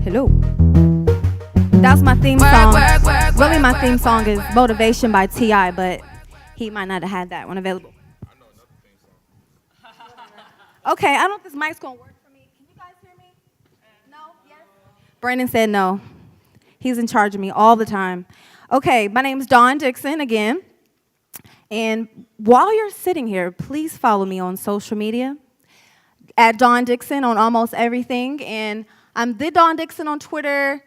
Hello. That's my theme song. Really, my theme song is Motivation by T.I., but he might not have had that one available. Okay, I don't know if this mic's going to work for me. Can you guys hear me? No? Yes? Brandon said no. He's in charge of me all the time. Okay, my name's Dawn Dickson again. And while you're sitting here, please follow me on social media at Dawn Dickson on almost everything. And I'm the Dawn Dickson on Twitter,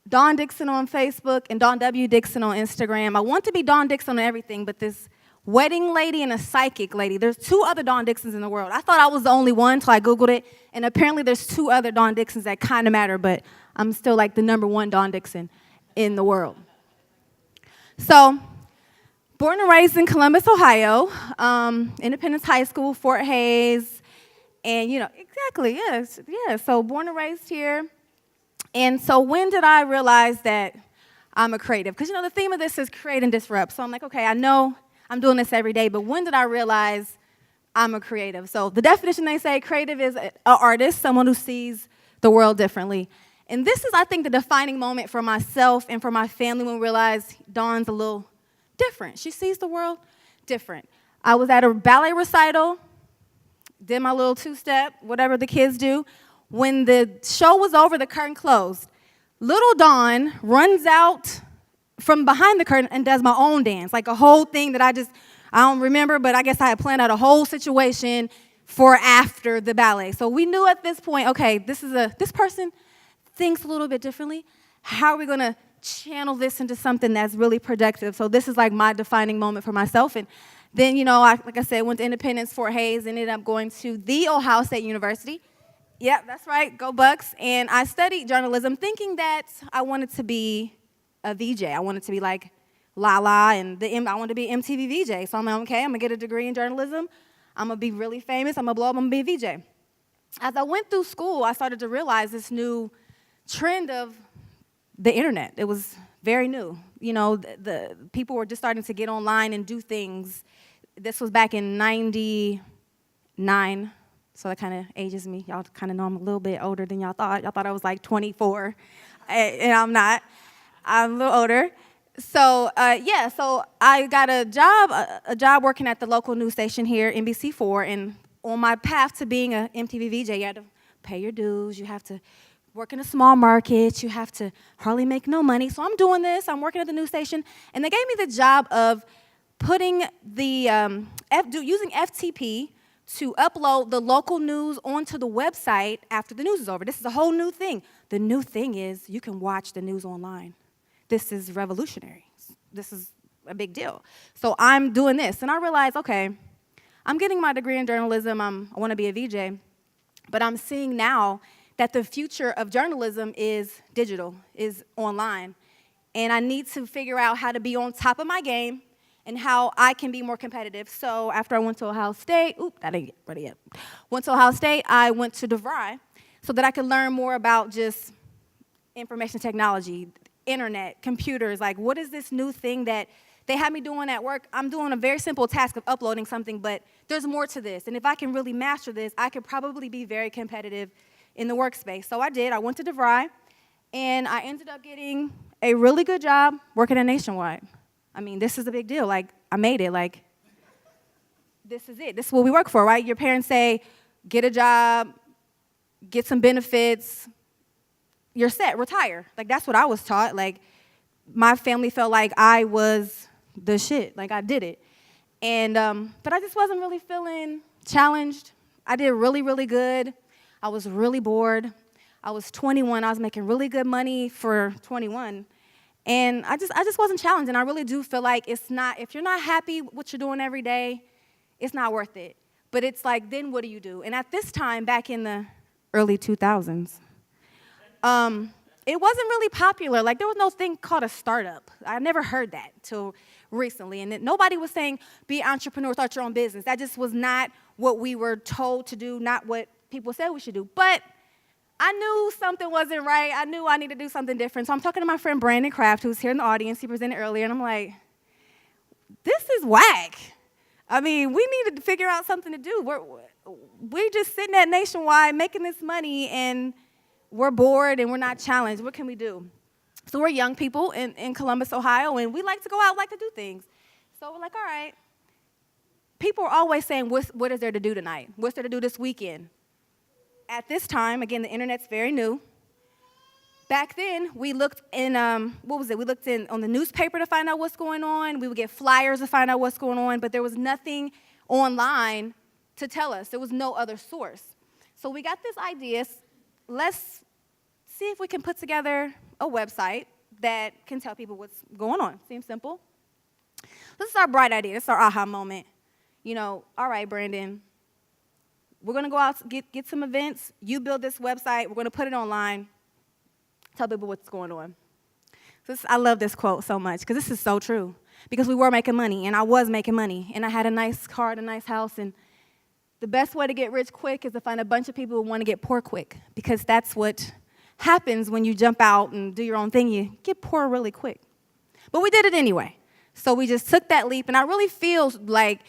Dawn Dickson on Facebook, and Dawn W. Dickson on Instagram. I want to be Dawn Dickson on everything, but this wedding lady and a psychic lady, there's two other Dawn Dicksons in the world. I thought I was the only one until I Googled it, and apparently there's two other Dawn Dicksons that kind of matter, but I'm still like the number one Dawn Dickson in the world. So, born and raised in Columbus, Ohio, Independence High School, Fort Hays, and exactly, yes, so born and raised here. And so when did I realize that I'm a creative? Because the theme of this is create and disrupt. So I'm like, okay, I know I'm doing this every day, but when did I realize I'm a creative? So the definition, they say creative is an artist, someone who sees the world differently. And this is, I think, the defining moment for myself and for my family when we realized Dawn's a little different. She sees the world different. I was at a ballet recital, did my little two-step, whatever the kids do. When the show was over, the curtain closed. Little Dawn runs out from behind the curtain and does my own dance, like a whole thing that I don't remember, but I guess I had planned out a whole situation for after the ballet. So we knew at this point, okay, this person thinks a little bit differently. How are we going to channel this into something that's really productive? So this is like my defining moment for myself. And then, like I said, went to Independence, Fort Hays, ended up going to the Ohio State University. Yep, that's right, go Bucks. And I studied journalism thinking that I wanted to be a VJ. I wanted to be like Lala, and I wanted to be MTV VJ. So I'm like, okay, I'm going to get a degree in journalism. I'm going to be really famous. I'm going to blow up. I'm going to be a VJ. As I went through school, I started to realize this new trend of the internet. It was very new. The people were just starting to get online and do things. This was back in 99, so that kind of ages me. Y'all kind of know I'm a little bit older than y'all thought. Y'all thought I was like 24, and I'm not. I'm a little older. So, so I got a job working at the local news station here, NBC4, and on my path to being an MTV VJ, you had to pay your dues, you have to work in a small market, you have to hardly make no money. So I'm doing this, I'm working at the news station, and they gave me the job of putting using FTP to upload the local news onto the website after the news is over. This is a whole new thing. The new thing is you can watch the news online. This is revolutionary. This is a big deal. So I'm doing this, and I realized, okay, I'm getting my degree in journalism. I want to be a VJ, but I'm seeing now that the future of journalism is digital, is online, and I need to figure out how to be on top of my game and how I can be more competitive. So after I went to Ohio State, that ain't ready yet. Went to Ohio State, I went to DeVry so that I could learn more about just information technology, internet, computers, like what is this new thing that they have me doing at work? I'm doing a very simple task of uploading something, but there's more to this. And if I can really master this, I could probably be very competitive in the workspace. So I did. I went to DeVry, and I ended up getting a really good job working at Nationwide. I mean, this is a big deal. Like, I made it. Like, this is it. This is what we work for, right? Your parents say, get a job, get some benefits, you're set, retire. Like, that's what I was taught. Like, my family felt like I was the shit. Like, I did it. And, but I just wasn't really feeling challenged. I did really, really good. I was really bored. I was 21. I was making really good money for 21. And I just wasn't challenged. And I really do feel like if you're not happy with what you're doing every day, it's not worth it. But it's like, then what do you do? And at this time, back in the early 2000s, it wasn't really popular. Like, there was no thing called a startup. I never heard that till recently. And nobody was saying, be an entrepreneur, start your own business. That just was not what we were told to do, not what people said we should do. But I knew something wasn't right. I knew I needed to do something different. So I'm talking to my friend Brandon Kraft, who's here in the audience. He presented earlier, and I'm like, this is whack. I mean, we needed to figure out something to do. We just sitting at Nationwide making this money, and we're bored and we're not challenged. What can we do? So we're young people in Columbus, Ohio, and we like to go out, like to do things. So we're like, all right. People are always saying, what is there to do tonight? What's there to do this weekend? At this time, again, the internet's very new. Back then, we looked in, We looked in on the newspaper to find out what's going on. We would get flyers to find out what's going on, but there was nothing online to tell us. There was no other source. So we got this idea. Let's see if we can put together a website that can tell people what's going on. Seems simple. This is our bright idea. This is our aha moment. All right, Brandon, we're going to go out, get some events. You build this website. We're going to put it online. Tell people what's going on. I love this quote so much because this is so true. Because we were making money, and I was making money, and I had a nice car and a nice house, and the best way to get rich quick is to find a bunch of people who want to get poor quick, because that's what happens when you jump out and do your own thing. You get poor really quick. But we did it anyway. So we just took that leap, and I really feel like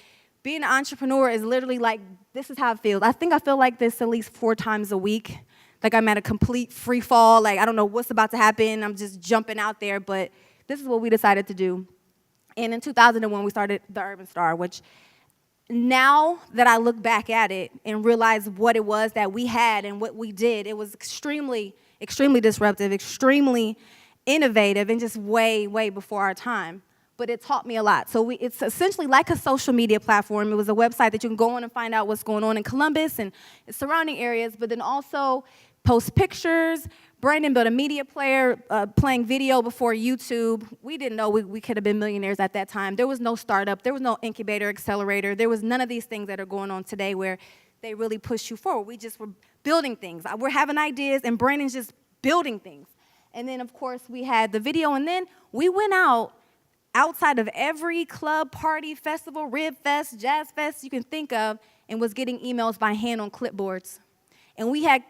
being an entrepreneur is literally like, this is how it feels. I think I feel like this at least 4 times a week. Like I'm at a complete free fall. Like I don't know what's about to happen. I'm just jumping out there. But this is what we decided to do. And in 2001, we started the Urban Star, which now that I look back at it and realize what it was that we had and what we did, it was extremely, extremely disruptive, extremely innovative, and just way, way before our time. But it taught me a lot. So it's essentially like a social media platform. It was a website that you can go on and find out what's going on in Columbus and surrounding areas, but then also post pictures. Brandon built a media player, playing video before YouTube. We didn't know we could have been millionaires at that time. There was no startup. There was no incubator, accelerator. There was none of these things that are going on today where they really push you forward. We just were building things. We're having ideas, and Brandon's just building things. And then, of course, we had the video, and then we went outside of every club, party, festival, rib fest, jazz fest you can think of, and was getting emails by hand on clipboards. And we had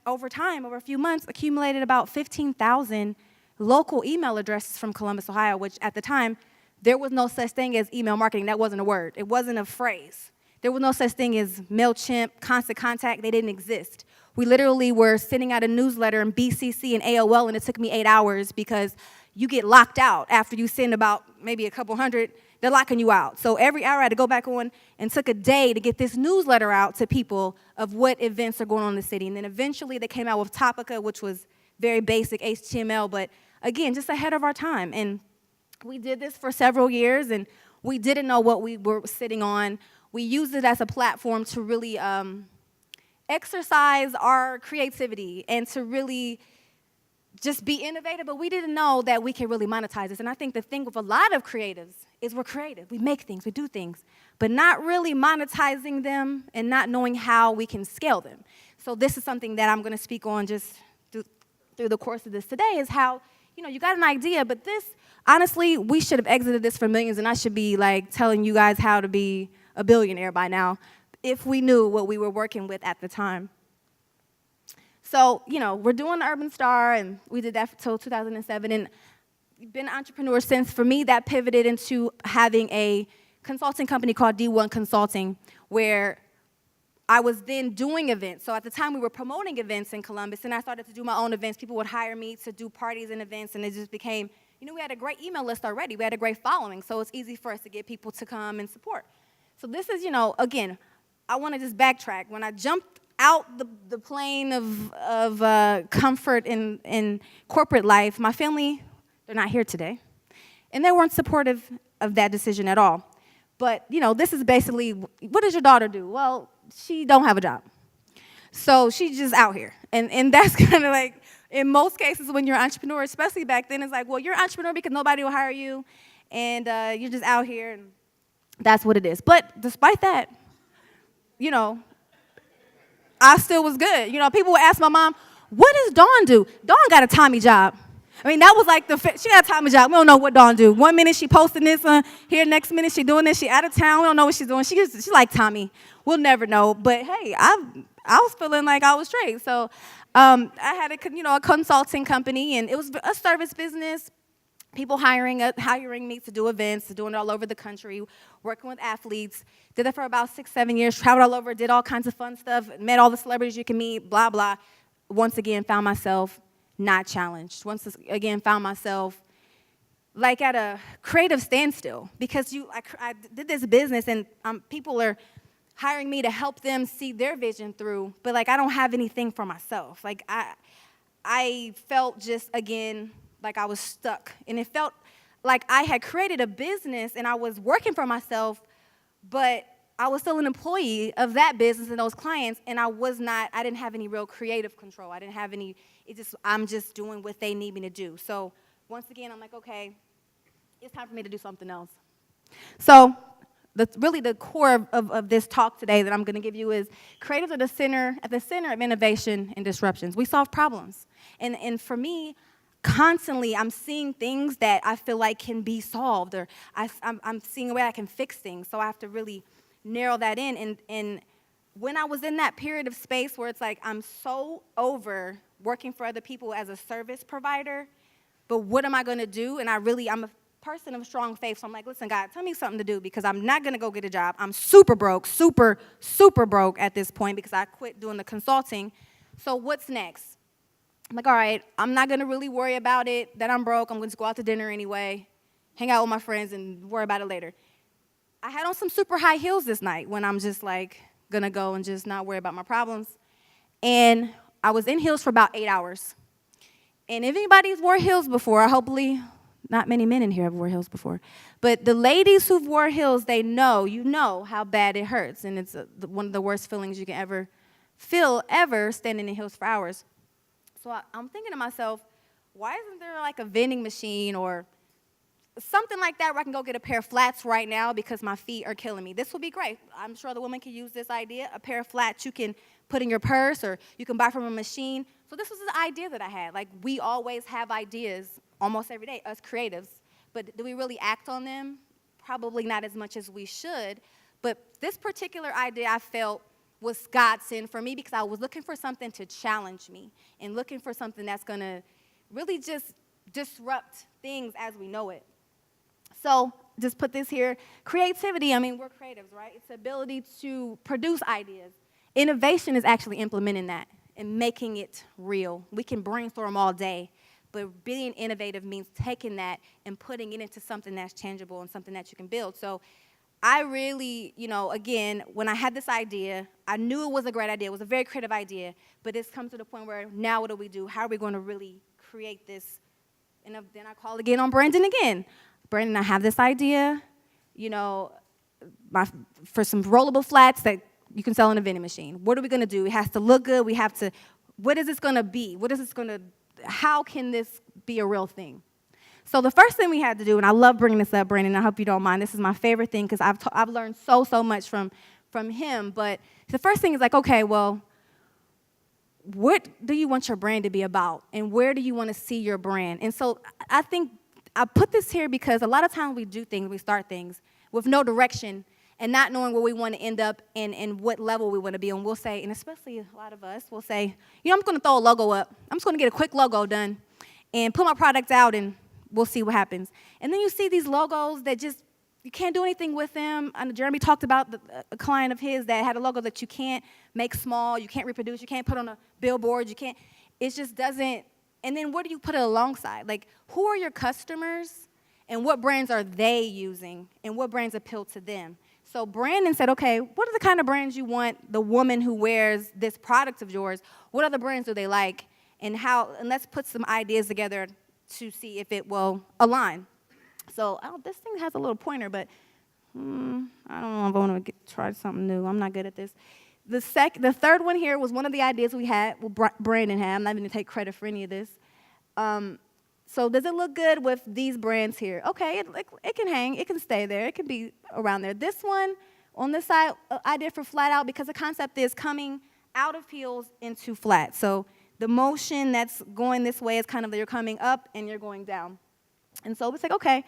over time, over a few months, accumulated about 15,000 local email addresses from Columbus, Ohio, which at the time, there was no such thing as email marketing. That wasn't a word. It wasn't a phrase. There was no such thing as MailChimp, Constant Contact. They didn't exist. We literally were sending out a newsletter in BCC and AOL, and it took me 8 hours because you get locked out after you send about maybe a couple hundred. They're locking you out. So every hour I had to go back on and took a day to get this newsletter out to people of what events are going on in the city. And then eventually they came out with Topica, which was very basic HTML, but again, just ahead of our time. And we did this for several years, and we didn't know what we were sitting on. We used it as a platform to really exercise our creativity and to really just be innovative, but we didn't know that we could really monetize this. And I think the thing with a lot of creatives is we're creative. We make things, we do things, but not really monetizing them and not knowing how we can scale them. So this is something that I'm going to speak on just through the course of this today, is how, you got an idea, but this, honestly, we should have exited this for millions, and I should be like telling you guys how to be a billionaire by now if we knew what we were working with at the time. So, we're doing the Urban Star, and we did that until 2007, and been an entrepreneur since. For me, that pivoted into having a consulting company called D1 Consulting, where I was then doing events. So at the time, we were promoting events in Columbus, and I started to do my own events. People would hire me to do parties and events, and it just became, we had a great email list already. We had a great following, so it's easy for us to get people to come and support. So this is, again, I want to just backtrack. When I jumped out the plane of comfort in corporate life, my family, they're not here today, and they weren't supportive of that decision at all. But, this is basically, what does your daughter do? Well, she don't have a job. So she's just out here. And that's kind of like, in most cases when you're an entrepreneur, especially back then, it's like, well, you're an entrepreneur because nobody will hire you, and you're just out here, and that's what it is. But despite that, I still was good. People would ask my mom, what does Dawn do? Dawn got a Tommy job. I mean, that was like she got a Tommy job. We don't know what Dawn do. One minute she posting this here, next minute she doing this. She out of town. We don't know what she's doing. She like Tommy. We'll never know. But hey, I was feeling like I was straight. So I had a consulting company, and it was a service business. People hiring me to do events, doing it all over the country, working with athletes. Did that for about 6-7 years, traveled all over, did all kinds of fun stuff, met all the celebrities you can meet, blah, blah. once again found myself not challenged. Once again found myself like at a creative standstill because I did this business and people are hiring me to help them see their vision through, but like I don't have anything for myself. Like I felt just again like I was stuck, and it felt like I had created a business and I was working for myself, but I was still an employee of that business and those clients, and I didn't have any real creative control. I didn't have any, I'm just doing what they need me to do. So once again, I'm like, okay, it's time for me to do something else. So really the core of this talk today that I'm going to give you is creatives are at the center of innovation and disruptions. We solve problems. And for me, constantly I'm seeing things that I feel like can be solved, or I'm seeing a way I can fix things. So I have to really narrow that in. And when I was in that period of space where it's like I'm so over working for other people as a service provider, but what am I going to do? And I'm a person of strong faith, so I'm like, listen, God, tell me something to do because I'm not going to go get a job. I'm super broke, super broke at this point because I quit doing the consulting. So what's next? I'm like, all right, I'm not going to really worry about it, that I'm broke. I'm going to go out to dinner anyway, hang out with my friends, and worry about it later. I had on some super high heels this night when I'm just like going to go and just not worry about my problems. And I was in heels for about 8 hours. And if anybody's wore heels before, hopefully not many men in here have wore heels before, but the ladies who've wore heels, you know how bad it hurts. And it's one of the worst feelings you can ever feel, standing in heels for hours. So I'm thinking to myself, why isn't there like a vending machine or something like that where I can go get a pair of flats right now because my feet are killing me? This would be great. I'm sure the woman could use this idea, a pair of flats you can put in your purse or you can buy from a machine. So this was the idea that I had. Like, we always have ideas almost every day, us creatives, but do we really act on them? Probably not as much as we should. But this particular idea I felt was godsend for me because I was looking for something to challenge me and looking for something that's going to really just disrupt things as we know it. So just put this here. Creativity, I mean, we're creatives, right? It's the ability to produce ideas. Innovation is actually implementing that and making it real. We can brainstorm all day, but being innovative means taking that and putting it into something that's tangible and something that you can build. So I really, again, when I had this idea, I knew it was a great idea. It was a very creative idea, but it's come to the point where now what do we do? How are we going to really create this? And then I call again on Brandon again. Brandon, I have this idea, for some rollable flats that you can sell in a vending machine. What are we going to do? It has to look good. What is this going to be? How can this be a real thing? So the first thing we had to do, and I love bringing this up, Brandon, I hope you don't mind. This is my favorite thing because I've learned so much from him. But the first thing is like, okay, well, what do you want your brand to be about? And where do you want to see your brand? And so I think I put this here because a lot of times we start things with no direction and not knowing where we want to end up and what level we want to be on. We'll say, and especially a lot of us will say, I'm just going to throw a logo up. I'm just going to get a quick logo done and put my products out and we'll see what happens. And then you see these logos that just, you can't do anything with them. And Jeremy talked about a client of his that had a logo that you can't make small, you can't reproduce, you can't put on a billboard, it just doesn't. And then what do you put it alongside? Like, who are your customers and what brands are they using and what brands appeal to them? So Brandon said, okay, what are the kind of brands you want the woman who wears this product of yours, what other brands do they like? And let's put some ideas together to see if it will align. So this thing has a little pointer, but I don't know if I want to try something new. I'm not good at this. The third one here was one of the ideas we had, Brandon had. I'm not going to take credit for any of this. So does it look good with these brands here? Okay, it can hang. It can stay there. It can be around there. This one on this side, I did for flat out because the concept is coming out of heels into flat. So the motion that's going this way is kind of you're coming up and you're going down. And so it's like, okay,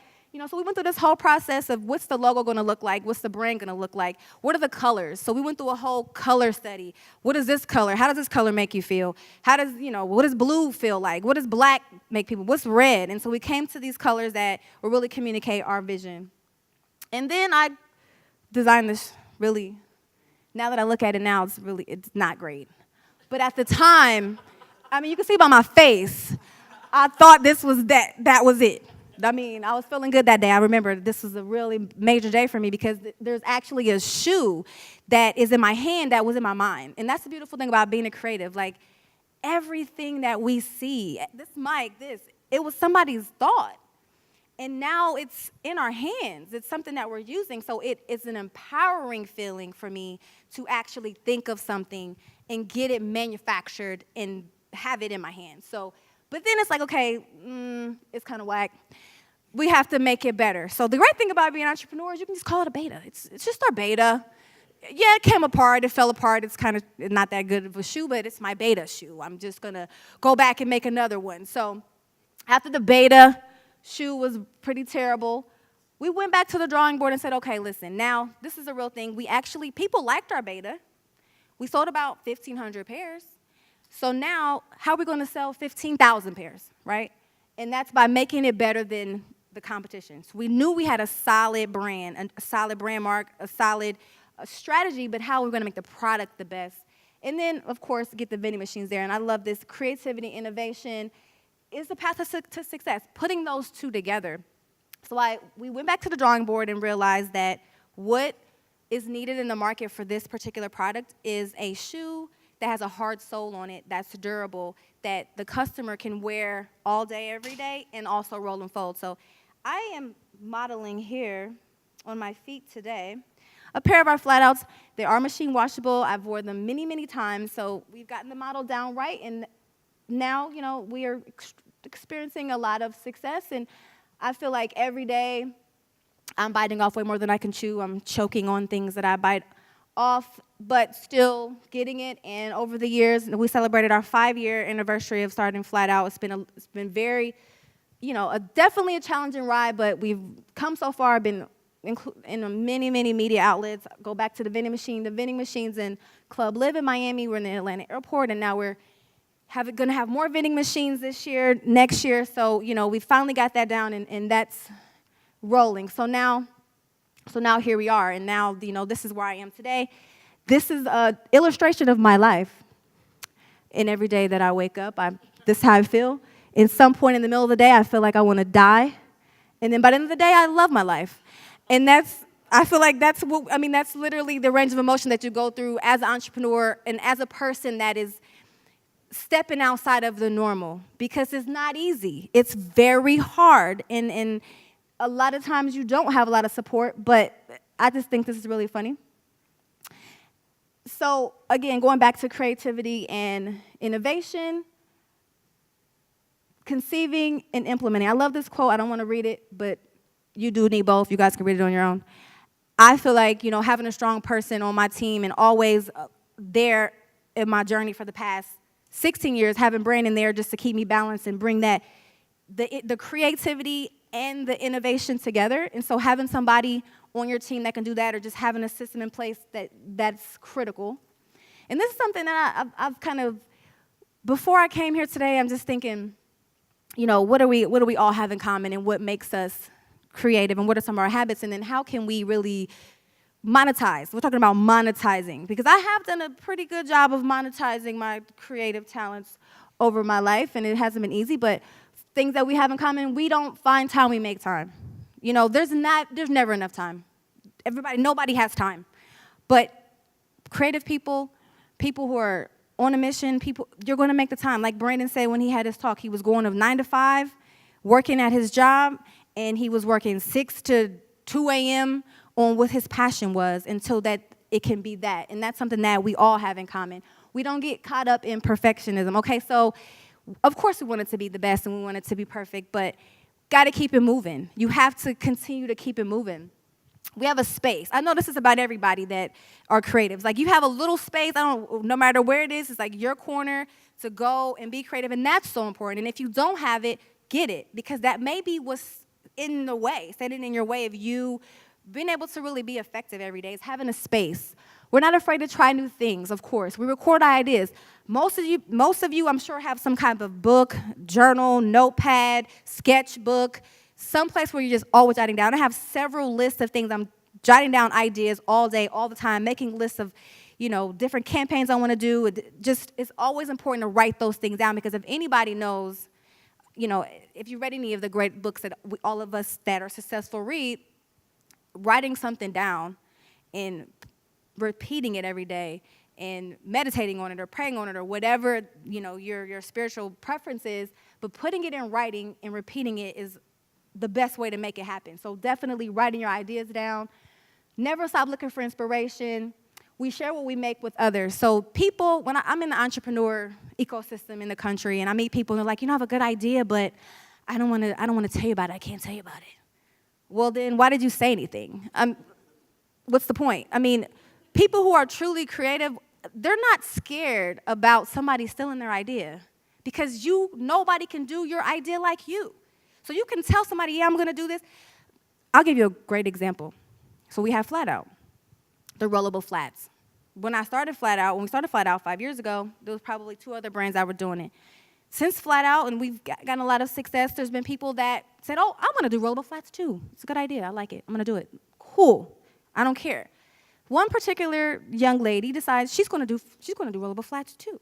so we went through this whole process of what's the logo going to look like? What's the brand going to look like? What are the colors? So we went through a whole color study. What is this color? How does this color make you feel? What does blue feel like? What does black make people? What's red? And so we came to these colors that will really communicate our vision. And then I designed this really, now that I look at it now, it's not great. But at the time, I mean, you can see by my face, I thought this was that was it. I mean, I was feeling good that day. I remember this was a really major day for me because there's actually a shoe that is in my hand that was in my mind. And that's the beautiful thing about being a creative. Like, everything that we see, this mic, it was somebody's thought. And now it's in our hands. It's something that we're using. So it's an empowering feeling for me to actually think of something and get it manufactured and have it in my hands. So, but then it's like, okay, it's kind of whack. We have to make it better. So the great thing about being an entrepreneur is you can just call it a beta. It's just our beta. Yeah, it came apart. It fell apart. It's kind of not that good of a shoe, but it's my beta shoe. I'm just going to go back and make another one. So after the beta shoe was pretty terrible, we went back to the drawing board and said, okay, listen, now this is a real thing. People liked our beta. We sold about 1,500 pairs. So now, how are we going to sell 15,000 pairs, right? And that's by making it better than the competition. So we knew we had a solid brand, a solid brand mark, a solid strategy, but how we're going to make the product the best. And then, of course, get the vending machines there. And I love this. Creativity, innovation is the path to success, putting those two together. So we went back to the drawing board and realized that what is needed in the market for this particular product is a shoe that has a hard sole on it, that's durable, that the customer can wear all day, every day, and also roll and fold. So I am modeling here on my feet today a pair of our flat outs. They are machine washable. I've worn them many, many times. So we've gotten the model down right, and now, we are experiencing a lot of success. And I feel like every day I'm biting off way more than I can chew. I'm choking on things that I bite off, but still getting it. And over the years, we celebrated our 5-year anniversary of starting Flat Out. It's been very, definitely a challenging ride, but we've come so far. Been in many, many media outlets. Go back to the vending machines in Club Live in Miami. We're in the Atlanta airport, and now we're going to have more vending machines this year, next year. So, we finally got that down, and that's rolling. So now here we are, and now, this is where I am today. This is an illustration of my life. And every day that I wake up, this is how I feel. In some point in the middle of the day, I feel like I want to die. And then by the end of the day, I love my life. And I feel like that's literally the range of emotion that you go through as an entrepreneur and as a person that is stepping outside of the normal, because it's not easy. It's very hard. And a lot of times you don't have a lot of support, but I just think this is really funny. So again, going back to creativity and innovation, conceiving and implementing. I love this quote. I don't want to read it, but you do need both. You guys can read it on your own. I feel like, having a strong person on my team and always there in my journey for the past 16 years, having Brandon there just to keep me balanced and bring the creativity and the innovation together. And so having somebody on your team that can do that, or just having a system in place that's critical. And this is something that I've kind of, before I came here today, I'm just thinking, what do we all have in common, and what makes us creative, and what are some of our habits, and then how can we really monetize? We're talking about monetizing, because I have done a pretty good job of monetizing my creative talents over my life, and it hasn't been easy, but things that we have in common, we don't find time, we make time. There's never enough time. Nobody has time. But creative people who are on a mission, you're going to make the time. Like Brandon said when he had his talk, he was going of 9 to 5, working at his job, and he was working 6 to 2 a.m. on what his passion was, until that it can be that. And that's something that we all have in common. We don't get caught up in perfectionism. Okay, so of course we want it to be the best and we want it to be perfect, but got to keep it moving. You have to continue to keep it moving. We have a space. I know this is about everybody that are creatives. Like, you have a little space, no matter where it is, it's like your corner to go and be creative, and that's so important. And if you don't have it, get it, because that may be what's in the way, standing in your way of you being able to really be effective every day, is having a space. We're not afraid to try new things, of course. We record our ideas. Most of you, I'm sure, have some kind of book, journal, notepad, sketchbook, someplace where you're just always jotting down. I have several lists of things. I'm jotting down ideas all day, all the time, making lists of, different campaigns I want to do. Just, it's always important to write those things down, because if anybody knows, if you read any of the great books that all of us that are successful read, writing something down and repeating it every day and meditating on it or praying on it or whatever, your spiritual preference is, but putting it in writing and repeating it is the best way to make it happen. So definitely writing your ideas down. Never stop looking for inspiration. We share what we make with others. So people, when I'm in the entrepreneur ecosystem in the country, and I meet people and they're like, I have a good idea, but I don't want to tell you about it. I can't tell you about it. Well, then why did you say anything? What's the point? People who are truly creative, they're not scared about somebody stealing their idea, because nobody can do your idea like you. So you can tell somebody, I'm going to do this. I'll give you a great example. So we have Flat Out, the rollable flats. When we started Flat Out 5 years ago, there was probably 2 other brands that were doing it. Since Flat Out, and we've gotten a lot of success, there's been people that said, I want to do rollable flats too. It's a good idea. I like it. I'm going to do it. Cool. I don't care. One particular young lady decides she's going to do rollable flats too.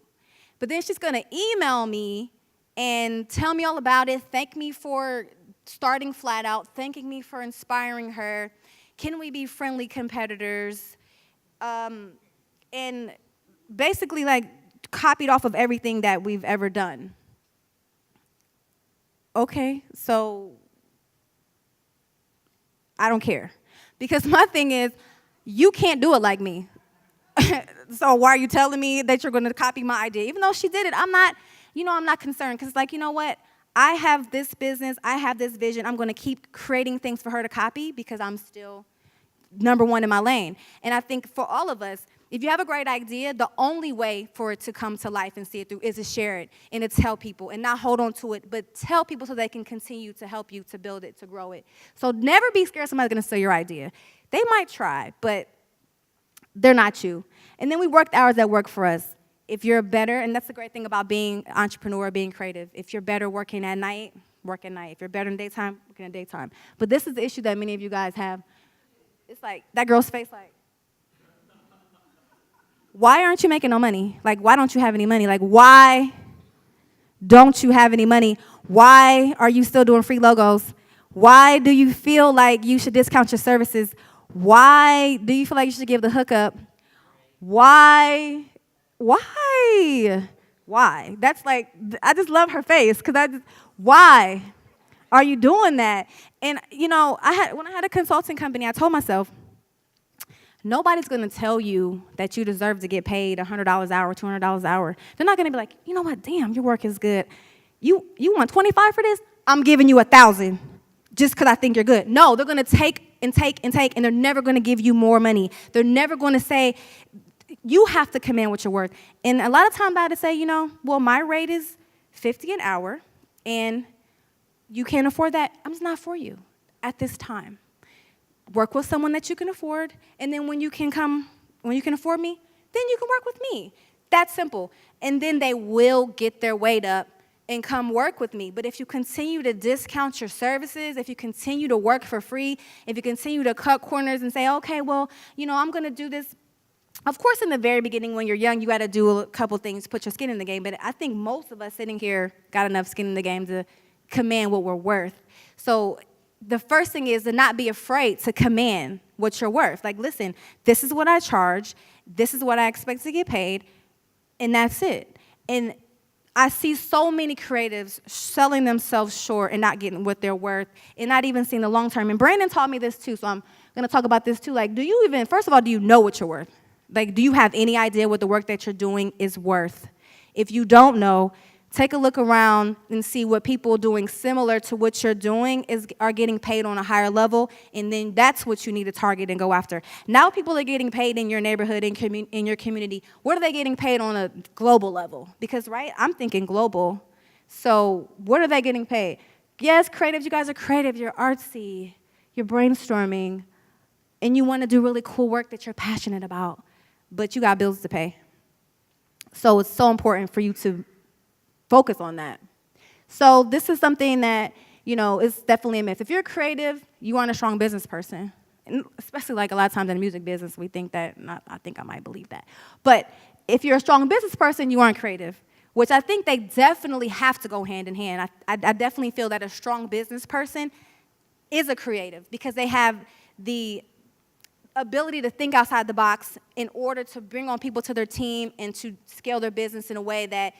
But then she's going to email me and tell me all about it, thank me for starting Flat Out, thanking me for inspiring her. Can we be friendly competitors? And basically copied off of everything that we've ever done. Okay, so I don't care. Because my thing is, you can't do it like me. So why are you telling me that you're going to copy my idea? Even though she did it, I'm not concerned, because what? I have this business, I have this vision. I'm going to keep creating things for her to copy because I'm still number one in my lane. And I think for all of us, if you have a great idea, the only way for it to come to life and see it through is to share it and to tell people and not hold on to it, but tell people so they can continue to help you to build it, to grow it. So never be scared somebody's going to steal your idea. They might try, but they're not you. And then we work the hours that work for us. If you're better, and that's the great thing about being an entrepreneur, being creative. If you're better working at night, work at night. If you're better in daytime, work in the daytime. But this is the issue that many of you guys have. It's like that girl's face, why aren't you making no money? Why don't you have any money? Why don't you have any money? Why are you still doing free logos? Why do you feel like you should discount your services? Why do you feel like you should give the hookup? Why? That's I just love her face, because why are you doing that? And, when I had a consulting company, I told myself, nobody's going to tell you that you deserve to get paid $100 an hour, $200 an hour. They're not going to be like, you know what, damn, your work is good. You want 25 for this? I'm giving you 1,000 just because I think you're good. No, they're going to take, and they're never going to give you more money. They're never going to say, you have to command what you're worth. And a lot of times I had to say, well, my rate is $50 an hour, and you can't afford that. I'm just not for you at this time. Work with someone that you can afford, and then when you can afford me, then you can work with me. That's simple. And then they will get their weight up and come work with me. But if you continue to discount your services, if you continue to work for free, if you continue to cut corners and say, okay, well, I'm going to do this. Of course, in the very beginning, when you're young, you got to do a couple things to put your skin in the game. But I think most of us sitting here got enough skin in the game to command what we're worth. So the first thing is to not be afraid to command what you're worth. Listen, this is what I charge. This is what I expect to get paid. And that's it. And I see so many creatives selling themselves short and not getting what they're worth and not even seeing the long term. And Brandon taught me this too, so I'm going to talk about this too. First of all, do you know what you're worth? Do you have any idea what the work that you're doing is worth? If you don't know, take a look around and see what people doing similar to what you're doing are getting paid on a higher level, and then that's what you need to target and go after. Now people are getting paid in your neighborhood, in your community. What are they getting paid on a global level? Because, right, I'm thinking global. So what are they getting paid? Yes, creatives, you guys are creative. You're artsy. You're brainstorming. And you want to do really cool work that you're passionate about, but you got bills to pay. So it's so important for you to focus on that. So this is something that, is definitely a myth. If you're creative, you aren't a strong business person. and especially like a lot of times in the music business, we think that, I think I might believe that. But if you're a strong business person, you aren't creative, which I think they definitely have to go hand in hand. I definitely feel that a strong business person is a creative because they have the ability to think outside the box in order to bring on people to their team and to scale their business in a way that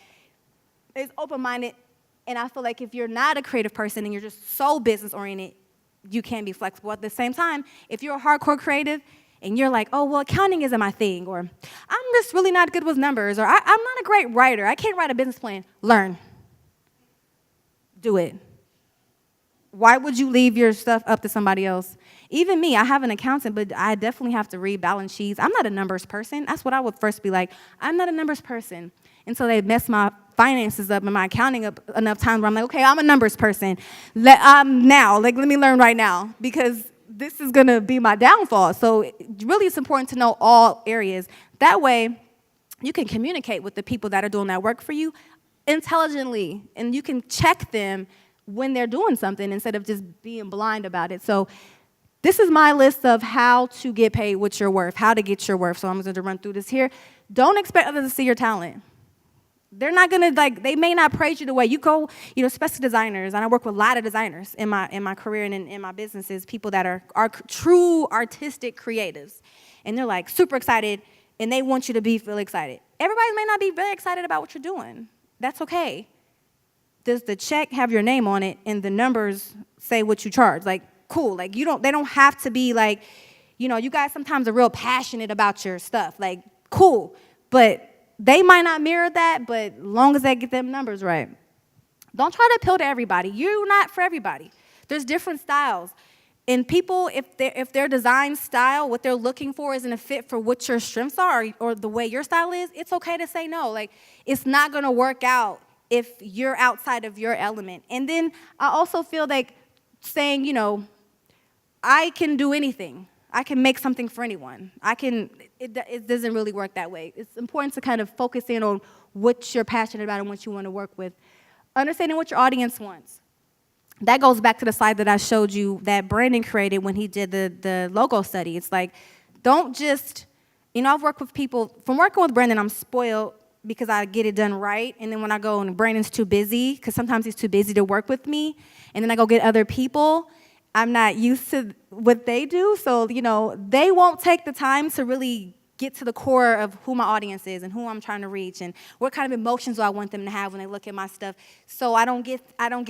is open-minded. And I feel like if you're not a creative person and you're just so business-oriented, you can be flexible. At the same time, if you're a hardcore creative and you're like, oh, well, accounting isn't my thing, or I'm just really not good with numbers, or I'm not a great writer, I can't write a business plan, learn. Do it. Why would you leave your stuff up to somebody else? Even me, I have an accountant, but I definitely have to read balance sheets. I'm not a numbers person. That's what I would first be like. I'm not a numbers person. And so they mess my finances up and my accounting up enough times where I'm like, okay, I'm a numbers person. Let me learn right now because this is going to be my downfall. So really it's important to know all areas. That way you can communicate with the people that are doing that work for you intelligently, and you can check them when they're doing something instead of just being blind about it. So this is my list of how to get paid what you're worth, how to get your worth. So I'm going to run through this here. Don't expect others to see your talent. They're not going to, they may not praise you the way you go, especially designers. And I work with a lot of designers in my career and in my businesses, people that are true artistic creatives. And they're like super excited, and they want you to be really excited. Everybody may not be very excited about what you're doing. That's okay. Does the check have your name on it and the numbers say what you charge? Like, cool. Like, they don't have to be like, you guys sometimes are real passionate about your stuff. Like, cool. But they might not mirror that, but as long as they get them numbers right. Don't try to appeal to everybody. You're not for everybody. There's different styles. And people, if their design style, what they're looking for isn't a fit for what your strengths are or the way your style is, it's okay to say no. Like, it's not going to work out if you're outside of your element. And then I also feel like saying, I can do anything. I can make something for anyone. It doesn't really work that way. It's important to kind of focus in on what you're passionate about and what you want to work with. Understanding what your audience wants. That goes back to the slide that I showed you that Brandon created when he did the logo study. It's like, don't just, I've worked with people, from working with Brandon, I'm spoiled because I get it done right. And then when I go and Brandon's too busy, because sometimes he's too busy to work with me, and then I go get other people, I'm not used to what they do. So, they won't take the time to really get to the core of who my audience is and who I'm trying to reach and what kind of emotions do I want them to have when they look at my stuff. So I don't get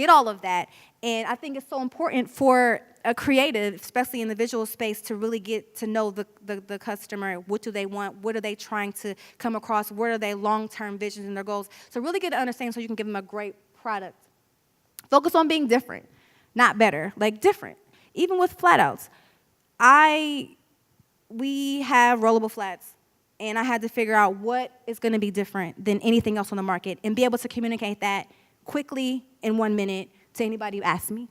all of that. And I think it's so important for a creative, especially in the visual space, to really get to know the customer. What do they want? What are they trying to come across? What are their long-term visions and their goals? So really get to understand so you can give them a great product. Focus on being different, not better, like different. Even with flat outs. We have rollable flats, and I had to figure out what is going to be different than anything else on the market and be able to communicate that quickly in 1 minute to anybody who asks me.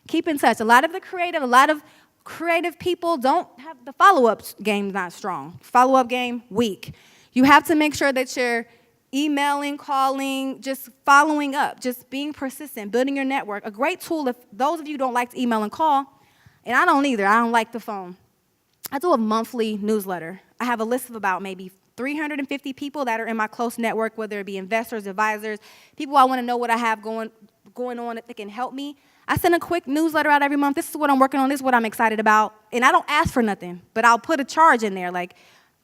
Keep in touch. A lot of creative people don't have the follow-up game not strong. Follow-up game, weak. You have to make sure that you're emailing, calling, just following up, just being persistent, building your network. A great tool, if those of you who don't like to email and call, and I don't either, I don't like the phone. I do a monthly newsletter. I have a list of about maybe 350 people that are in my close network, whether it be investors, advisors, people I want to know what I have going on that can help me. I send a quick newsletter out every month. This is what I'm working on. This is what I'm excited about. And I don't ask for nothing, but I'll put a charge in there. Like,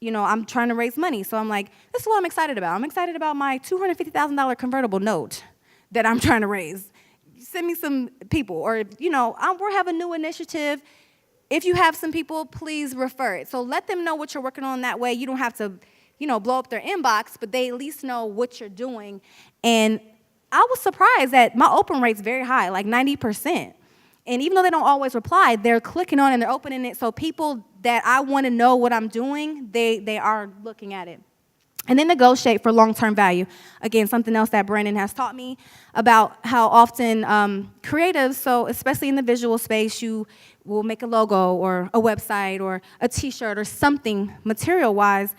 I'm trying to raise money. So I'm like, this is what I'm excited about. I'm excited about my $250,000 convertible note that I'm trying to raise. Send me some people. Or, we're having a new initiative. If you have some people, please refer it. So let them know what you're working on. That way you don't have to, blow up their inbox, but they at least know what you're doing. And I was surprised that my open rate's very high, like 90%. And even though they don't always reply, they're clicking on it and they're opening it. So people that I want to know what I'm doing, they are looking at it. And then negotiate for long-term value. Again, something else that Brandon has taught me about how often creatives, so especially in the visual space, you will make a logo or a website or a T-shirt or something material-wise,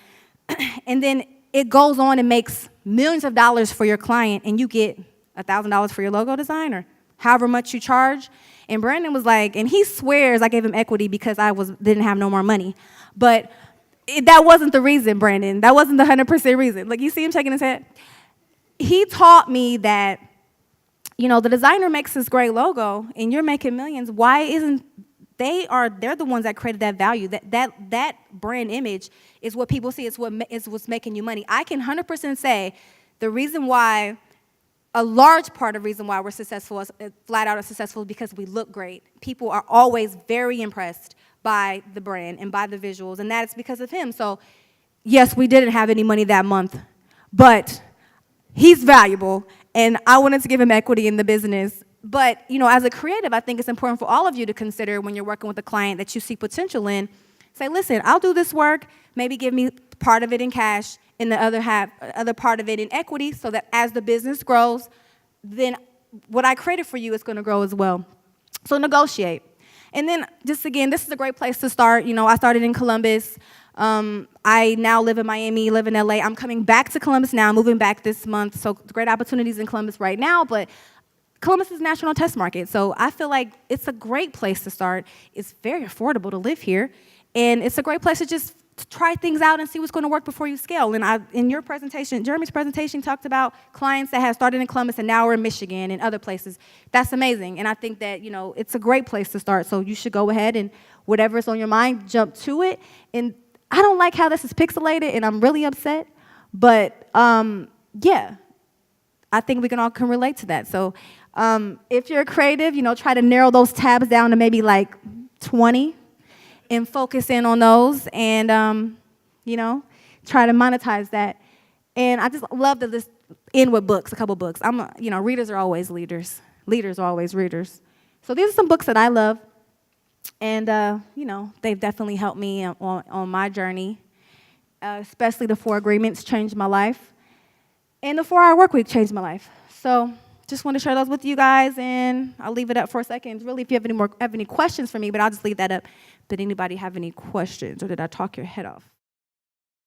and then it goes on and makes millions of dollars for your client, and you get $1,000 for your logo design or however much you charge. And Brandon was like, and he swears I gave him equity because didn't have no more money. But that wasn't the reason, Brandon. That wasn't the 100% reason. Like, you see him shaking his head? He taught me that, the designer makes this great logo and you're making millions. Why isn't they're the ones that created that value. That brand image is what people see. It's what's making you money. I can 100% say the reason why, a large part of the reason why we're successful, flat out successful, is because we look great. People are always very impressed by the brand and by the visuals, and that's because of him. So, yes, we didn't have any money that month, but he's valuable, and I wanted to give him equity in the business. But, as a creative, I think it's important for all of you to consider when you're working with a client that you see potential in. Say, listen, I'll do this work, maybe give me part of it in cash and the other part of it in equity, so that as the business grows, then what I created for you is going to grow as well. So negotiate. And then, just again, this is a great place to start. I started in Columbus. I now live in Miami, live in LA. I'm coming back to Columbus now, moving back this month. So great opportunities in Columbus right now, but Columbus is a national test market, so I feel like it's a great place to start. It's very affordable to live here, and it's a great place to just try things out and see what's going to work before you scale. And in your presentation, Jeremy's presentation, talked about clients that have started in Columbus and now are in Michigan and other places. That's amazing, and I think that, it's a great place to start, so you should go ahead and whatever's on your mind, jump to it. And I don't like how this is pixelated, and I'm really upset, but yeah, I think we all can relate to that. So if you're creative, try to narrow those tabs down to maybe like 20 and focus in on those and, try to monetize that. And I just love to just end with books, a couple books. Readers are always leaders. Leaders are always readers. So these are some books that I love. And, they've definitely helped me on my journey, especially the 4 Agreements changed my life. And the 4-Hour Workweek changed my life. So just want to share those with you guys, and I'll leave it up for a second. Really, if you have any questions for me, but I'll just leave that up. Did anybody have any questions, or did I talk your head off?